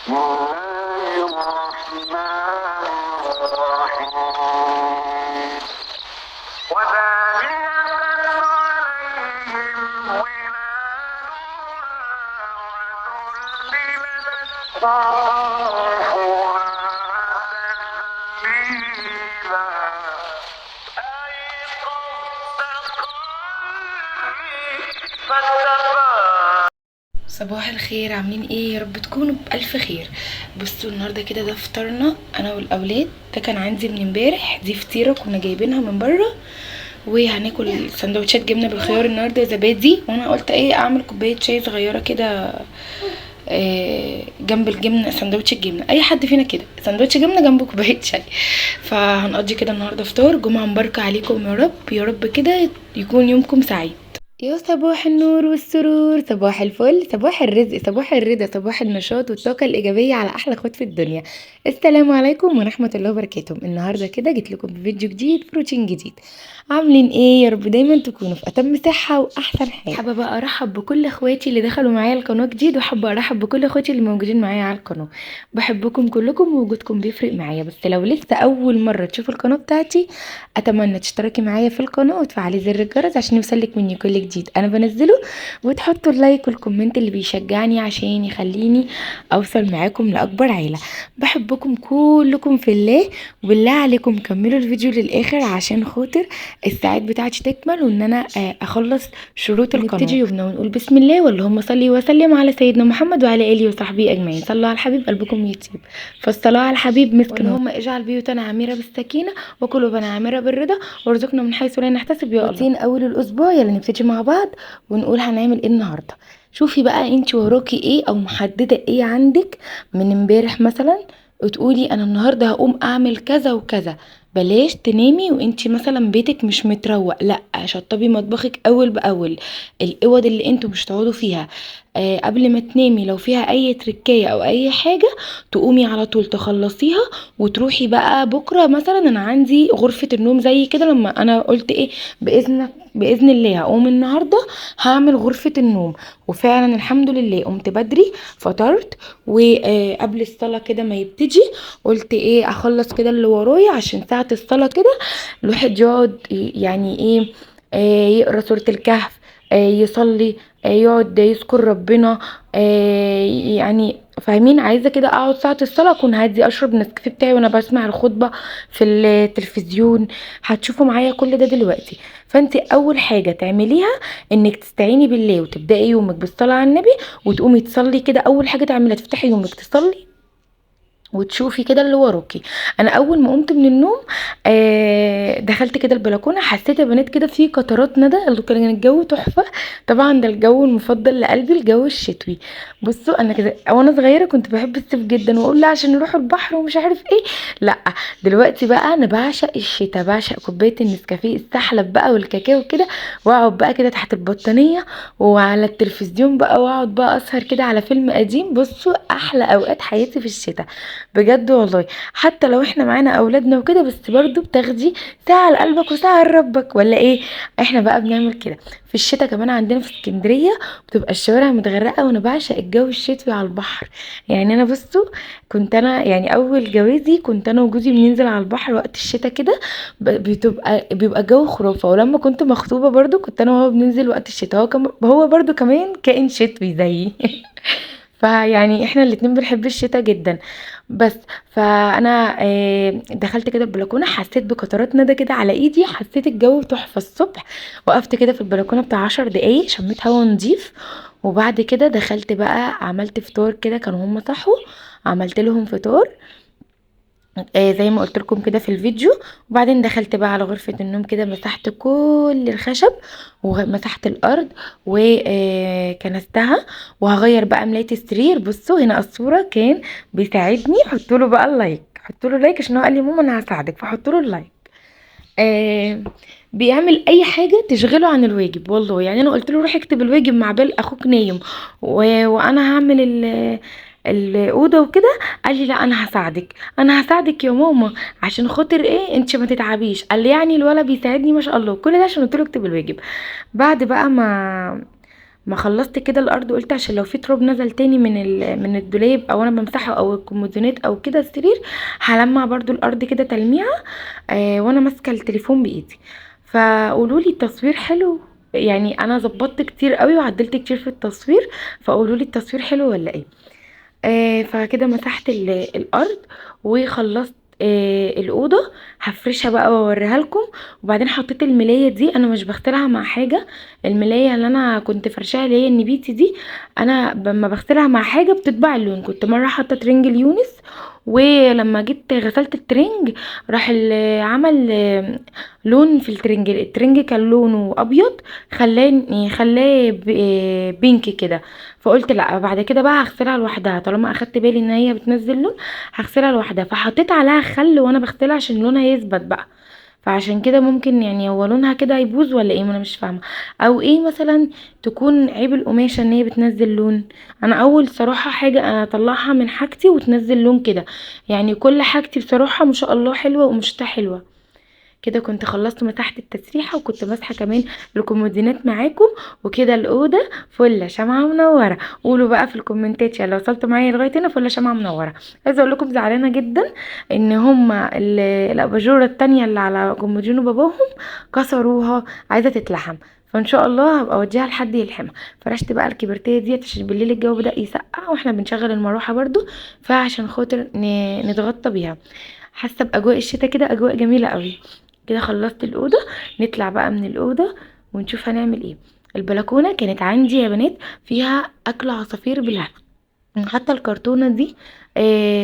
بسم الله الرحمن الرحيم ودانية عليهم ظلالها وذللت قطوفها تذليلا أيقظت قلبي فاتبع. صباح الخير، عاملين ايه؟ يا رب تكونوا بألف خير. بصوا النهارده كده ده فطرنا انا والاولاد. ده كان عندي من امبارح، دي فطيره كنا جايبينها من بره، وهناكل سندوتشات جبنه بالخيار النهارده زبادي. وانا قلت ايه، اعمل كوبايه شاي صغيره كده جنب الجبنه، سندوتش الجبنه. اي حد فينا كده سندوتش جبنه جنبه كوبايه شاي. فهنقضي كده النهارده فطار. جمعه مباركه عليكم يا رب، يا رب كده يكون يومكم سعيد. يا صباح النور والسرور، صباح الفل، صباح الرزق، صباح الرضا، صباح النشاط والطاقة الإيجابية على أحلى اخوات في الدنيا. السلام عليكم ورحمة الله وبركاته. النهاردة كده جيت لكم بفيديو جديد، بروتين جديد. عاملين ايه؟ يا رب دايما تكونوا في أتم صحة وأحسن حال. حابة بقى أرحب بكل اخواتي اللي دخلوا معايا القناة جديد، وحابة أرحب بكل اخواتي اللي موجودين معايا على القناة. بحبكم كلكم، ووجودكم بيفرق معايا. بس لو لسه أول مرة تشوفوا القناة بتاعتي، اتمنى تشتركي معايا في القناه وتفعلي زر الجرس عشان يوصلك مني كل جديد انا بنزله، وتحطوا اللايك والكومنت اللي بيشجعني عشان يخليني اوصل معاكم لاكبر عيله. بحبكم كلكم في الله، وبالله عليكم كملوا الفيديو للاخر عشان خاطر الساعات بتاعتي تكمل، وان انا اخلص شروط القناه. نبتدي يومنا ونقول بسم الله، واللهم صلي وسلم على سيدنا محمد وعلى اله وصحبه اجمعين. صلوا على الحبيب قلبكم يطيب، فالصلاه على الحبيب مسك. اللهم اجعل بيوتنا عامره بالسكينه وقلوبنا عامره بالرضا، وارزقنا من حيث لا نحتسب يا الله. روتين اول الاسبوع، يلا نبتدي مع بعض ونقول هنعمل ايه النهارده. شوفي بقى انت وراكي ايه، او محدده ايه عندك من امبارح مثلا، وتقولي انا النهارده هقوم اعمل كذا وكذا. بلاش تنامي وانتي مثلا بيتك مش متروق، لا، شطبي مطبخك اول باول. الاوض اللي انتوا مش تقعدوا فيها قبل ما تنامي لو فيها اي تركية او اي حاجة، تقومي على طول تخلصيها وتروحي بقى بكره. مثلا انا عندي غرفه النوم زي كده، لما انا قلت ايه، باذن الله هقوم النهارده هعمل غرفه النوم. وفعلا الحمد لله قمت بدري، فطرت، وقبل الصلاه كده ما يبتدي قلت ايه، اخلص كده اللي ورايا عشان ساعه الصلاه كده الواحد يقعد يعني ايه، يقرا سوره الكهف، يصلي، يقعد يذكر ربنا. يعني فاهمين، عايزه كده اقعد ساعه الصلاه اكون هادي، اشرب نسكافيه بتاعي وانا بسمع الخطبه في التلفزيون. هتشوفوا معايا كل ده دلوقتي. فانت اول حاجه تعمليها انك تستعيني بالله وتبداي يومك بالصلاه على النبي، وتقومي تصلي كده. اول حاجه تعمليها تفتحي يومك تصلي وتشوفي كده اللي وراكي. انا اول ما قمت من النوم دخلت كده البلكونه، حسيت يا بنات كده في قطرات ندى، اللي كان الجو تحفه. طبعا ده الجو المفضل لقلبي، الجو الشتوي. بصوا انا كده وانا صغيره كنت بحب الصيف جدا، واقول لا عشان نروح البحر ومش عارف ايه. لا، دلوقتي بقى انا بعشق الشتاء، بعشق كوبايه النسكافيه السحلب بقى والكاكاو كده، واقعد بقى كده تحت البطانيه وعلى التلفزيون بقى، واقعد بقى اسهر كده على فيلم قديم. بصوا احلى اوقات حياتي في الشتاء بجد والله. حتى لو احنا معانا اولادنا وكده، بس برضو بتاخدي ساعة لقلبك وساعة لربك، ولا ايه؟ احنا بقى بنعمل كده في الشتاء. كمان عندنا في اسكندرية بتبقى الشوارع متغرقة، وانا بعشق الجو الشتوي على البحر. يعني انا بصوا، كنت انا يعني اول جوازي كنت انا وجوزي بننزل على البحر وقت الشتاء كده، بيبقى جو خرافة. ولما كنت مخطوبة برضو كنت انا وهو بننزل وقت الشتاء، هو برضو كمان كائن شتوي زيي. فيعني احنا الاتنين بنحب الشتاء جدا. بس فانا دخلت كده البلكونه، حسيت بقطرات ندى كده على ايدي، حسيت الجو تحفه الصبح. وقفت كده في البلكونه بتاع 10 دقايق، شميت هوا نضيف. وبعد كده دخلت بقى عملت فطار كده، كانوا هم صحوا، عملت لهم فطار زي ما قلت لكم كده في الفيديو. وبعدين دخلت بقى على غرفة النوم كده، مسحت كل الخشب ومسحت الارض وكنستها، وهغير بقى ملاية السرير. بصوا هنا الصورة كان بيساعدني، حطوا له بقى اللايك، حطوا له لايك عشان هو قال لي ماما انا هساعدك، فحطوا له اللايك. آه بيعمل اي حاجه تشغله عن الواجب والله. يعني انا قلت له روح اكتب الواجب مع بال اخوك نايم، وانا هعمل الاوضه وكده. قال لي لا انا هساعدك، انا هساعدك يا ماما، عشان خاطر ايه انت ما تتعبيش. قال لي يعني الولد بيساعدني ما شاء الله. كل ده عشان قلت له اكتب الواجب. بعد بقى ما خلصت كده الارض، قلت عشان لو في تراب نزل تاني من الدولاب او انا بمسحه او الكومودينات او كده السرير، هلمع برضو الارض كده تلميعه وانا ماسكه التليفون بايدي. فقولوا لي التصوير حلو؟ يعني انا ظبطت كتير قوي وعدلت كتير في التصوير، فقولوا لي التصوير حلو ولا ايه. فكده مسحت الارض وخلصت الاوضه. هفرشها بقى واوريها لكم. وبعدين حطيت الملايه دي، انا مش بغسلها مع حاجه. الملايه اللي انا كنت فرشاها اللي هي النبيتي دي، انا لما بغسلها مع حاجه بتطبع اللون. كنت مره حاطه ترنج اليونس، ولما جيت غسلت الترنج راح عمل لون في الترنج كان لونه ابيض، خلاه بينك كده. فقلت لا، بعد كده بقى هغسلها لوحدها طالما اخدت بالي ان هي بتنزل لون، هغسلها لوحدها. فحطيت عليها خل وانا بغسلها عشان لونها يثبت بقى. فعشان كده ممكن يعني هو لونها كده يبوظ ولا ايه، ما انا مش فاهمه. او ايه مثلا تكون عيب القماشه ان هي بتنزل لون. انا اول صراحه حاجه اطلعها من حاجتي وتنزل لون كده. يعني كل حاجتي بصراحه ما شاء الله حلوه ومشتها حلوه. كده كنت خلصت مسحت التسريحه وكنت ماسحه كمان الكومودينات معاكم. وكده الاوضه فله شمعه منوره. قولوا بقى في الكومنتات يا لو وصلتوا معايا لغايه هنا فله شمعه منوره. عايزه اقول لكم زعلانه جدا ان هما الاباجوره التانية اللي على كومودينو باباهم كسروها، عايزه تتلحم. فان شاء الله هبقى اوديها لحد يلحمها. فرشت بقى الكبرتيه ديت عشان بالليل الجو بدأ يسقع واحنا بنشغل المروحه برضو، فعشان خاطر نتغطى بيها. حاسه باجواء الشتاء كده، اجواء جميله قوي. كده خلصت الاوضه. نطلع بقى من الاوضه ونشوف هنعمل ايه. البلكونه كانت عندي يا بنات فيها اكل عصافير بالهبل. حتى الكرتونه دي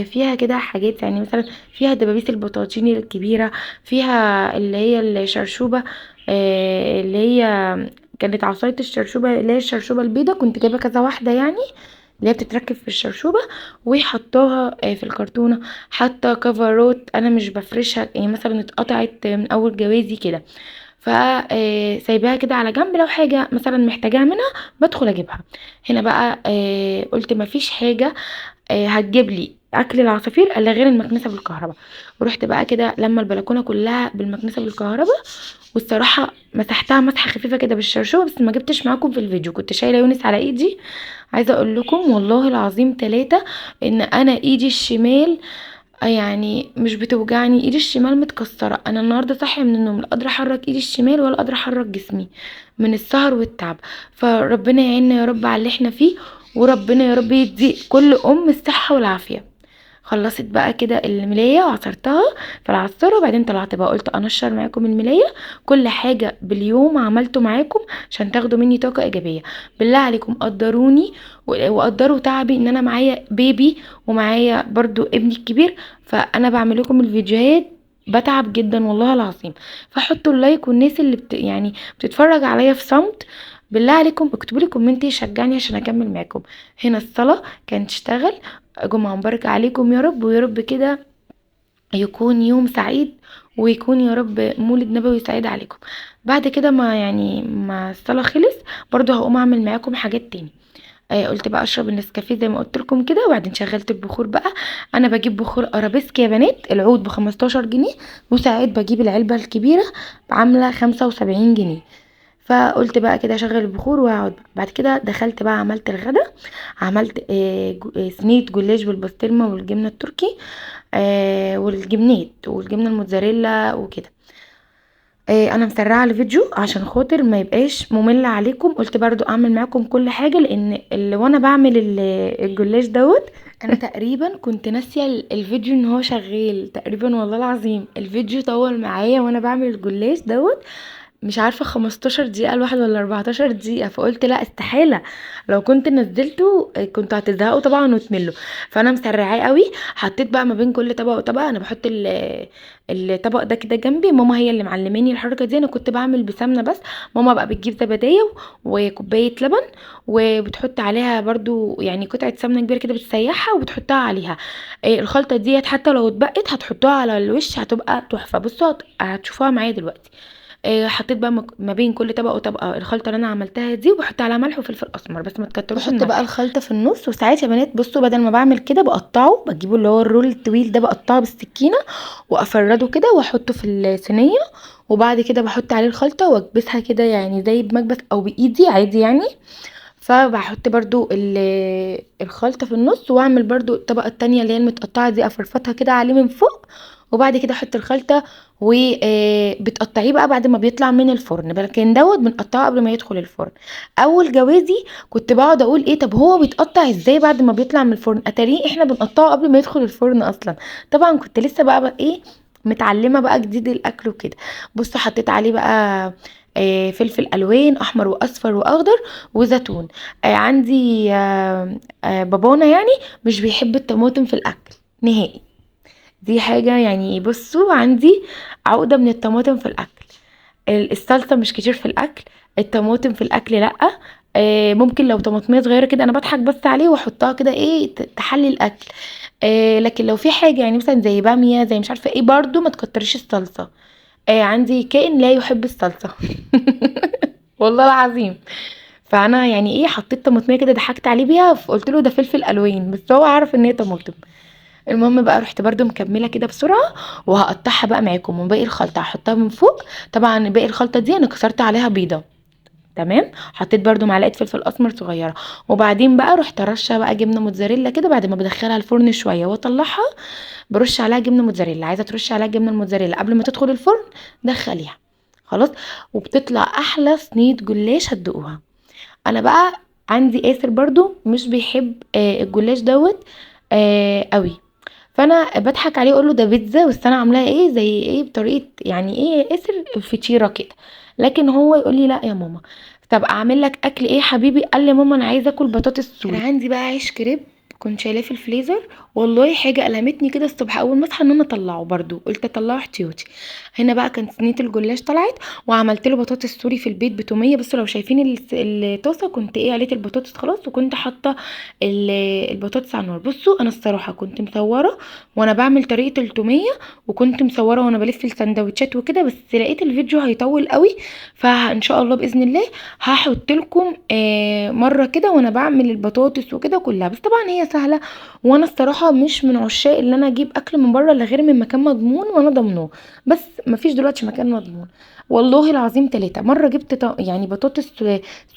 فيها كده حاجات، يعني مثلا فيها دبابيس البطاطين الكبيره، فيها اللي هي الشرشوبه، اللي هي كانت عصايه الشرشوبه اللي هي الشرشوبه البيضه، كنت جايبه كذا واحده يعني اللي هي بتتركب في الشرشوبه وحطاها في الكرتونه. حتى كفرات انا مش بفرشها، يعني مثلا اتقطعت من اول جوازي كده، فسايباها كده على جنب، لو حاجه مثلا محتاجاها منها بدخل اجيبها. هنا بقى قلت مفيش حاجه هتجيب لي اكل العصافير الا غير المكنسه بالكهرباء. ورحت بقى كده لما البلكونه كلها بالمكنسه بالكهرباء. والصراحه مسحتها مسحه خفيفه كده بالشرشوبه، بس ما جبتش معاكم في الفيديو، كنت شايله يونس على ايدي. عايزه اقول لكم والله العظيم 3 ان انا ايدي الشمال يعني مش بتوجعني، ايدي الشمال متكسره. انا النهارده صاحيه من النوم لا قادره احرك ايدي الشمال ولا قادره احرك جسمي من السهر والتعب. فربنا يعيننا يا رب على اللي احنا فيه، وربنا يا رب يدي كل ام الصحه والعافيه. خلصت بقى كده الملايه وعصرتها في العصاره، وبعدين طلعت بقى قلت انشر معاكم الملايه. كل حاجه باليوم عملته معاكم عشان تاخدوا مني طاقه ايجابيه. بالله عليكم قدروني وقدروا تعبي ان انا معايا بيبي ومعايا برضو ابني الكبير، فانا بعمل لكم الفيديوهات بتعب جدا والله العظيم. فحطوا اللايك، والناس اللي يعني بتتفرج عليا في صمت بالله عليكم اكتبوا لي كومنت يشجعني عشان اكمل معاكم. هنا الصلاه كانت تشتغل. جمعة مباركة عليكم يا رب، ويا رب كده يكون يوم سعيد، ويكون يا رب مولد نبوي سعيد عليكم. بعد كده ما الصلاة خلص برضو هقوم اعمل معاكم حاجات تاني. قلت بقى اشرب النسكافيه زي ما قلت لكم كده، وبعدين شغلت البخور بقى. انا بجيب بخور ارابيسك يا بنات، العود ب15 جنيه، وساعات بجيب العلبة الكبيرة عاملة 75 جنيه. فقلت بقى كده اشغل البخور واقعد بقى. بعد كده دخلت بقى عملت الغدا. عملت صينيه جلاش بالبسطرمه والجبنه التركي والجبنات والجبنه الموتزاريلا وكده. انا مسرعه الفيديو عشان خاطر ما يبقاش ممل عليكم. قلت برضو اعمل معاكم كل حاجه، لان وانا بعمل الجلاش دوت انا تقريبا كنت ناسيه الفيديو ان هو شغال تقريبا. والله العظيم الفيديو طول معايا وانا بعمل الجلاش دوت مش عارفه 15 دقيقه الواحد ولا 14 دقيقه. فقلت لا استحاله، لو كنت نزلته كنت هتزهقوا طبعا وتملوا. فانا مسرعاه قوي. حطيت بقى ما بين كل طبق وطبق، انا بحط الطبق ده كده جنبي. ماما هي اللي معلماني الحركه دي، انا كنت بعمل بسمنه بس. ماما بقى بتجيب زباديه وكوبايه لبن، وبتحط عليها برضو يعني قطعه سمنه كبيره كده بتسيحها وبتحطها عليها. الخلطه ديت حتى لو اتبقت هتحطوها على الوش هتبقى تحفه. بصوا هتشوفوها معايا دلوقتي. حطيت بقى ما بين كل طبقه وطبقه الخلطه اللي انا عملتها دي، وبحط عليها ملح وفلفل اسمر بس ما تكتروش. بحط بقى الخلطه في النص. وساعات يا بنات بصوا بدل ما بعمل كده بقطعه، بجيبه اللي هو الرول الطويل ده بقطعه بالسكينه وافرده كده واحطه في الصينيه. وبعد كده بحط عليه الخلطه واكبسها كده يعني زي بمكبس او بايدي عادي يعني. فبحط برضو الخلطة في النص، واعمل برضو الطبقة التانية اللي هي المتقطعة دي افرفتها كده عليه من فوق، وبعد كده احط الخلطة وبتقطعيه بقى بعد ما بيطلع من الفرن. لكن دوت بنقطعه قبل ما يدخل الفرن. اول جوازي كنت بقعد اقول ايه، طب هو بيتقطع ازاي بعد ما بيطلع من الفرن؟ اتاريه احنا بنقطعه قبل ما يدخل الفرن اصلا. طبعا كنت لسه بقى ايه، متعلمة بقى جديد الاكل وكده. بصوا حطيت عليه بقى فلفل الوان احمر واصفر واخضر وزيتون. عندي بابانا يعني مش بيحب الطماطم في الاكل نهائي. دي حاجة يعني، بصوا عندي عقدة من الطماطم في الاكل. الصلصة مش كتير في الاكل، الطماطم في الاكل لا. ممكن لو طماطمية صغيرة كده انا بضحك بس عليه واحطها كده ايه تحلي الاكل. لكن لو في حاجة يعني مثلا زي بامية زي مش عارفة ايه، برضو ما تكتريش الصلصة. عندي كائن لا يحب الصلصة. والله العظيم. فانا يعني ايه، حطيت طماطميه كده ضحكت عليه بيها، فقلت له ده فلفل الوان، بس هو عارف ان هي طماطم. المهم بقى رحت برضو مكمله كده بسرعه، وهقطعها بقى معاكم، وباقي الخلطه هحطها من فوق. طبعا باقي الخلطه دي انا كسرت عليها بيضه. تمام. حطيت برضو معلقه فلفل اسمر صغيره. وبعدين بقى رحت رشه بقى جبنه موتزاريلا كده بعد ما بدخلها الفرن شويه واطلعها. برش عليها جبنه موتزاريلا، عايزه ترش عليها جبنه الموتزاريلا قبل ما تدخل الفرن دخليها. خلاص. وبتطلع احلى صينيه جلاش هتدوقوها. انا بقى عندي آسر برضو مش بيحب الجلاش دوت قوي. فانا بضحك عليه اقول له ده بيتزا، بس انا عاملاها ايه زي ايه بطريقه يعني ايه آسر فطيره كده. لكن هو يقول لي لا يا ماما. طب اعمل لك اكل ايه حبيبي؟ قال لي ماما انا عايزه اكل بطاطس سوري. كان عندي بقى عيش كريب كنت شايلاه في الفريزر. والله حاجه ألهمتني كده الصبح اول ما اصحى ان انا اطلعه، برضو قلت اطلعه احتياطي. هنا بقى كانت صينيه الجلاش طلعت، وعملت له بطاطس سوري في البيت بتوميه. بس لو شايفين الطاسه كنت ايه عليت البطاطس خلاص، وكنت حاطه البطاطس على النار. بصوا انا الصراحه كنت مصوره وانا بعمل طريقه التوميه، وكنت مصوره وانا بلف السندوتشات وكده، بس لقيت الفيديو هيطول قوي. فان شاء الله باذن الله هحط لكم مره كده وانا بعمل البطاطس وكده كلها. بس طبعا هي سهله، وانا الصراحه مش من عشاق اللي انا اجيب اكل من بره الا غير من مكان مضمون وانا ضمناه. بس مفيش دلوقتي مكان مضمون. والله العظيم 3 مره جبت يعني بطاطس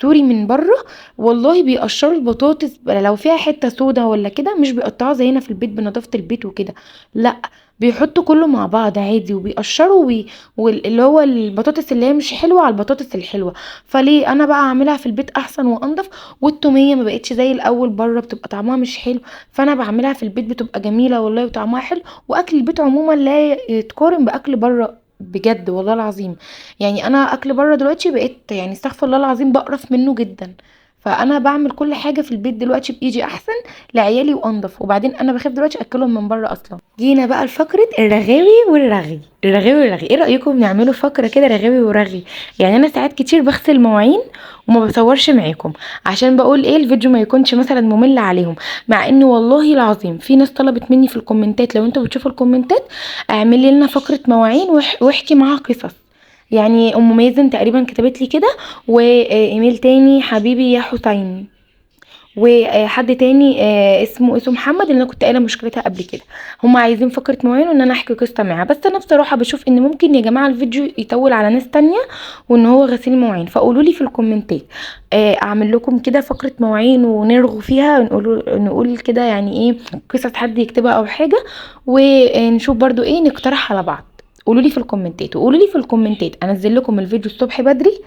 سوري من بره. والله بيقشروا البطاطس لو فيها حته سودا ولا كده، مش بيقطعوها زينا في البيت بنظافه البيت وكده. لا، بيحطوا كله مع بعض عادي وبيقشروا واللي هو البطاطس اللي هي مش حلوه على البطاطس الحلوه. فليه انا بقى اعملها في البيت احسن وانضف. والتوميه ما بقتش زي الاول بره بتبقى طعمها مش حلو، فانا بعملها في البيت بتبقى جميله والله وطعمها حلو. واكل البيت عموما لا يتقارن باكل بره بجد والله العظيم. يعني انا اكل بره دلوقتي بقيت يعني استغفر الله العظيم بقرف منه جدا. فانا بعمل كل حاجه في البيت دلوقتي بايدي احسن لعيالي وانضف. وبعدين انا بخاف دلوقتي اكلهم من بره اصلا. جينا بقى لفقره الرغاوي والرغي. الرغاوي والرغي، ايه رايكم نعمله فقره كده رغاوي ورغي؟ يعني انا ساعات كتير بغسل مواعين وما بصورش معاكم، عشان بقول ايه الفيديو ما يكونش مثلا ممل عليهم. مع ان والله العظيم في ناس طلبت مني في الكومنتات، لو انتوا بتشوفوا الكومنتات اعملي لنا فقره مواعين واحكي معاها قصص. يعني ام مازن تقريبا كتبت لي كده، وايميل تاني حبيبي يا حسين، وحد تاني اسمه محمد اللي انا كنت قايله مشكلتها قبل كده. هم عايزين فقره معينه ان انا احكي قصه معاها. بس انا بصراحه بشوف ان ممكن يا جماعه الفيديو يطول على ناس تانية وان هو غسيل مواعين. فقولوا لي في الكومنتات اعمل لكم كده فقره مواعين ونرغو فيها، نقول كده يعني ايه قصص حد يكتبها او حاجه، ونشوف برضو ايه نقترح على بعض. قولوا لي في الكومنتات، وقولوا لي في الكومنتات انزل لكم الفيديو الصبح بدري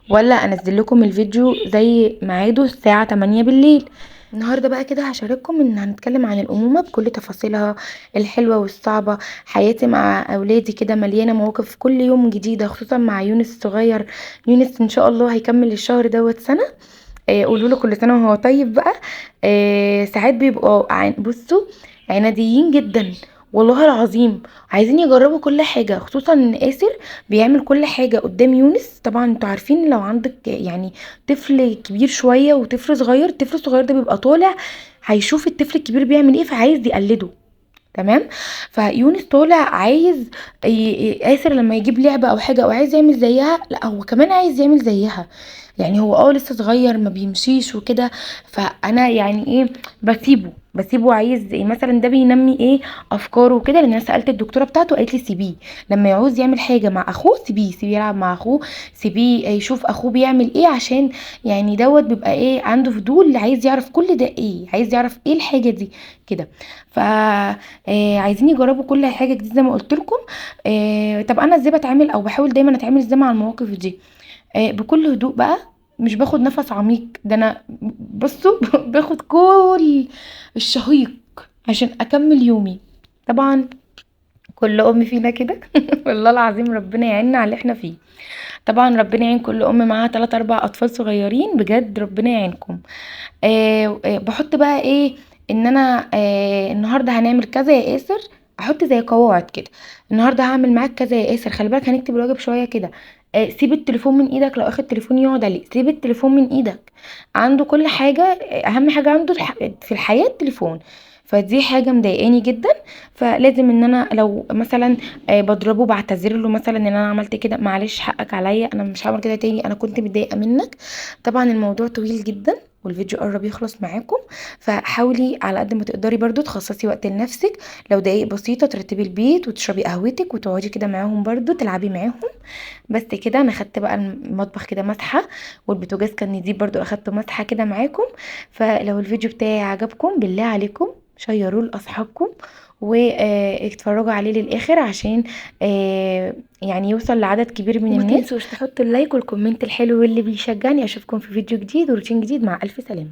ولا انزل لكم الفيديو زي ميعاده الساعه 8 بالليل. النهارده بقى كده هشارككم ان هنتكلم عن الامومه بكل تفاصيلها الحلوه والصعبه. حياتي مع اولادي كده مليانه مواقف كل يوم جديده، خصوصا مع يونس الصغير. يونس ان شاء الله هيكمل الشهر دوت سنه. قولوا له كل سنه وهو طيب بقى. ساعات بيبقوا بصوا عناديين جدا والله العظيم، عايزين يجربوا كل حاجه، خصوصا ان آسر بيعمل كل حاجه قدام يونس. طبعا انتوا عارفين لو عندك يعني طفل كبير شويه وطفل صغير، الطفل الصغير ده بيبقى طالع هيشوف الطفل الكبير بيعمل ايه فعايز يقلده. تمام. فيونس طالع عايز آسر لما يجيب لعبه او حاجه او عايز يعمل زيها، لا هو كمان عايز يعمل زيها. يعني هو لسه صغير ما بيمشيش وكده. فانا يعني ايه، بسيبه عايز إيه مثلا، ده بينمي ايه افكاره وكده. لان انا سالت الدكتوره بتاعته قالت لي سيبيه لما يعوز يعمل حاجه مع اخوه، سيبيه يلعب مع اخوه، سيبيه يشوف اخوه بيعمل ايه، عشان يعني دوت بيبقى ايه عنده فضول، عايز يعرف كل ده ايه، عايز يعرف ايه الحاجه دي كده. ف عايزين يجربوا كل حاجه جديده زي ما قلت لكم. طب انا ازاي بتعامل او بحاول دايما اتعامل ازاي مع المواقف دي؟ بكل هدوء بقى، مش باخد نفس عميق، ده انا بصوا باخد كل الشهيق عشان اكمل يومي. طبعا كل ام فينا كده والله العظيم ربنا يعيننا على اللي احنا فيه. طبعا ربنا يعين كل ام معاها 3 4 اطفال صغيرين، بجد ربنا يعينكم. باحط بقى ايه، ان انا النهارده هنعمل كذا يا ياسر، احط زي قواعد كده. النهارده هعمل معاك كذا يا ياسر، خلي بالك هنكتب الواجب شويه كده. سيب التليفون من ايدك، لو اخد تليفون يقعد عليه، سيب التليفون من ايدك. عنده كل حاجه، اهم حاجه عنده في الحياه التليفون. فدي حاجه مضايقاني جدا. فلازم ان انا لو مثلا بضربه، بعتذر له مثلا ان انا عملت كده، معلش حقك عليا، انا مش هعمل كده تاني، انا كنت متضايقه منك. طبعا الموضوع طويل جدا والفيديو قرب يخلص معاكم، فحاولي على قد ما تقدري برضو تخصصي وقت لنفسك، لو دقايق بسيطة ترتبي البيت وتشربي قهوتك وتقعدي كده معاهم برضو تلعبي معاهم. بس كده انا خدت بقى المطبخ كده مسحة، والبوتاجاز كان نضيف برضو اخدته مسحة كده معاكم. فلو الفيديو بتاعي عجبكم بالله عليكم شيروه لاصحابكم، واتفرجوا عليه للاخر عشان يعني يوصل لعدد كبير من الناس. وما تنسوش تحطوا اللايك والكومنت الحلو اللي بيشجعني. اشوفكم في فيديو جديد وروتين جديد، مع الف سلامة.